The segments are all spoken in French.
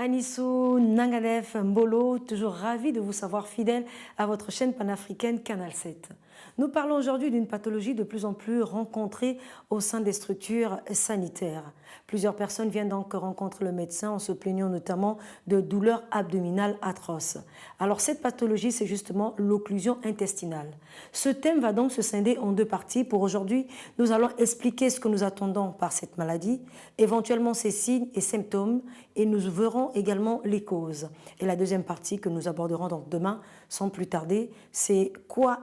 Anissou Nangadef Mbolo, toujours ravi de vous savoir fidèle à votre chaîne panafricaine Canal 7. Nous parlons aujourd'hui d'une pathologie de plus en plus rencontrée au sein des structures sanitaires. Plusieurs personnes viennent donc rencontrer le médecin en se plaignant notamment de douleurs abdominales atroces. Alors cette pathologie, c'est justement l'occlusion intestinale. Ce thème va donc se scinder en deux parties. Pour aujourd'hui, nous allons expliquer ce que nous attendons par cette maladie, éventuellement ses signes et symptômes, et nous verrons également les causes. Et la deuxième partie que nous aborderons donc demain, sans plus tarder, c'est quoi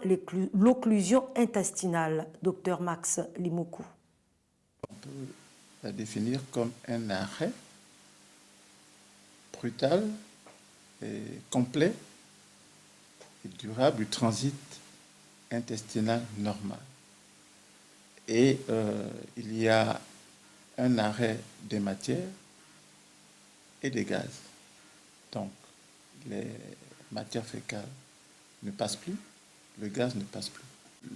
l'occlusion intestinale, docteur Max Limokou? On peut la définir comme un arrêt brutal et complet et durable du transit intestinal normal. Et il y a un arrêt des matières et des gaz. Donc, les matières fécales ne passent plus, le gaz ne passe plus.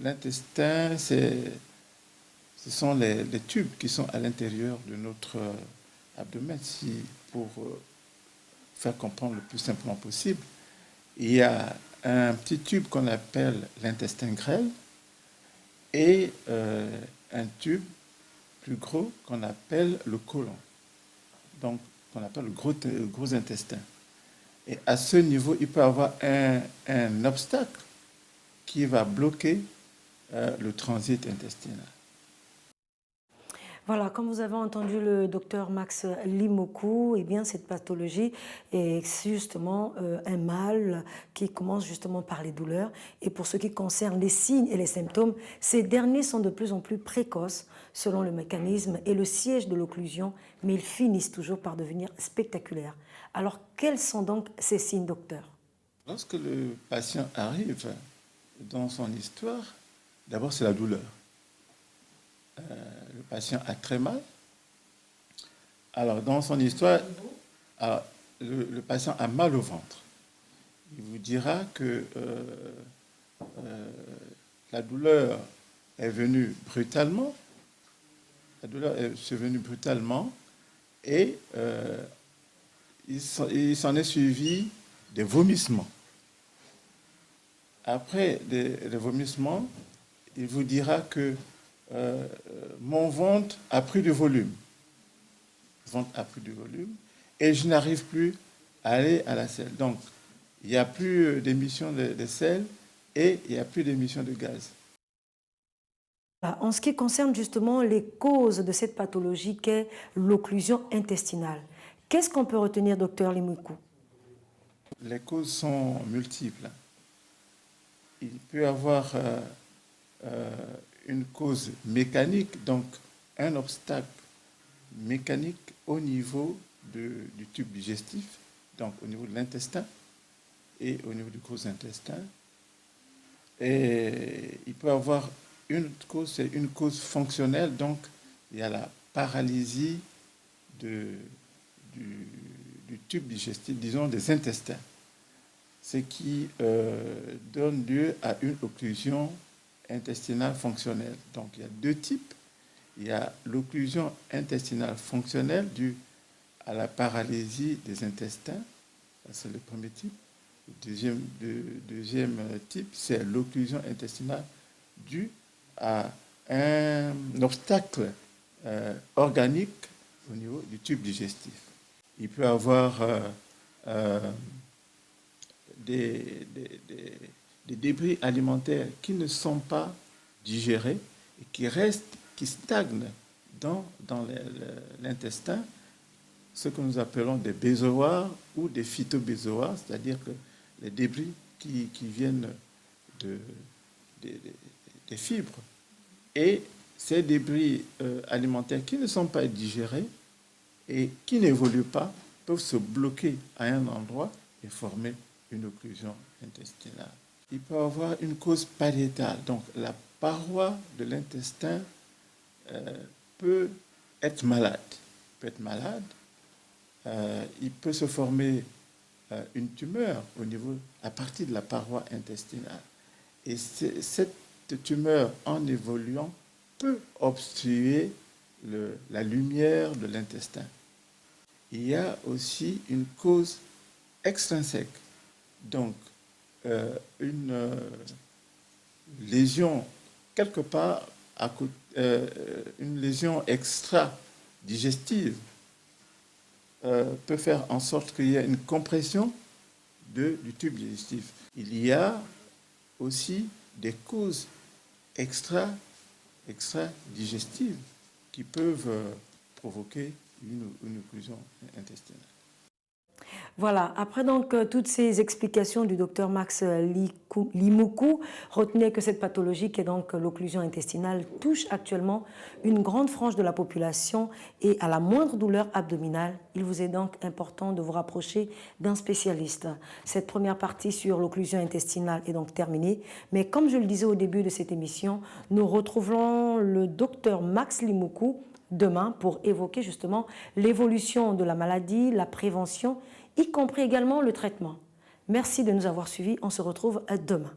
L'intestin, ce sont les tubes qui sont à l'intérieur de notre abdomen. Pour faire comprendre le plus simplement possible, il y a un petit tube qu'on appelle l'intestin grêle et un tube plus gros qu'on appelle le côlon, donc qu'on appelle le gros intestin. Et à ce niveau, il peut y avoir un obstacle qui va bloquer le transit intestinal. Voilà, comme vous avez entendu le docteur Max Limokou, eh bien cette pathologie est justement un mal qui commence justement par les douleurs. Et pour ce qui concerne les signes et les symptômes, ces derniers sont de plus en plus précoces selon le mécanisme et le siège de l'occlusion, mais ils finissent toujours par devenir spectaculaires. Alors, quels sont donc ces signes, docteur? Lorsque le patient arrive dans son histoire, d'abord c'est la douleur. Le patient a très mal. Alors, dans son histoire, le patient a mal au ventre. Il vous dira que la douleur est venue brutalement. La douleur est venue brutalement et il s'en est suivi des vomissements. Après les vomissements, il vous dira que mon ventre a pris du volume. Le ventre a pris du volume et je n'arrive plus à aller à la selle. Donc, il n'y a plus d'émission de sel et il n'y a plus d'émission de gaz. En ce qui concerne justement les causes de cette pathologie qu'est l'occlusion intestinale, qu'est-ce qu'on peut retenir, docteur Limokou? Les causes sont multiples. Il peut y avoir une cause mécanique, donc un obstacle mécanique au niveau du tube digestif, donc au niveau de l'intestin et au niveau du gros intestin. Et il peut y avoir une autre cause, c'est une cause fonctionnelle, donc il y a la paralysie du tube digestif, disons des intestins, ce qui donne lieu à une occlusion intestinale fonctionnelle. Donc il y a deux types. Il y a l'occlusion intestinale fonctionnelle due à la paralysie des intestins, c'est le premier type. Le deuxième type, c'est l'occlusion intestinale due à un obstacle organique au niveau du tube digestif. Il peut y avoir des débris alimentaires qui ne sont pas digérés et qui restent, qui stagnent dans l'intestin, ce que nous appelons des bézoars ou des phytobézoars, c'est-à-dire que les débris qui viennent des fibres. Et ces débris alimentaires qui ne sont pas digérés et qui n'évoluent pas peuvent se bloquer à un endroit et former une occlusion intestinale. Il peut y avoir une cause pariétale, donc la paroi de l'intestin peut être malade. Il peut se former une tumeur à partir de la paroi intestinale. Et cette tumeur, en évoluant, peut obstruer la lumière de l'intestin. il y a aussi une cause extrinsèque. Donc, une lésion quelque part, une lésion extra-digestive peut faire en sorte qu'il y ait une compression du tube digestif. Il y a aussi des causes extra-digestives qui peuvent provoquer une occlusion intestinale. Voilà, après donc toutes ces explications du docteur Max Limoukou, retenez que cette pathologie qui est donc l'occlusion intestinale touche actuellement une grande frange de la population et à la moindre douleur abdominale, il vous est donc important de vous rapprocher d'un spécialiste. Cette première partie sur l'occlusion intestinale est donc terminée, mais comme je le disais au début de cette émission, nous retrouverons le docteur Max Limoukou demain pour évoquer justement l'évolution de la maladie, la prévention, y compris également le traitement. Merci de nous avoir suivis. On se retrouve demain.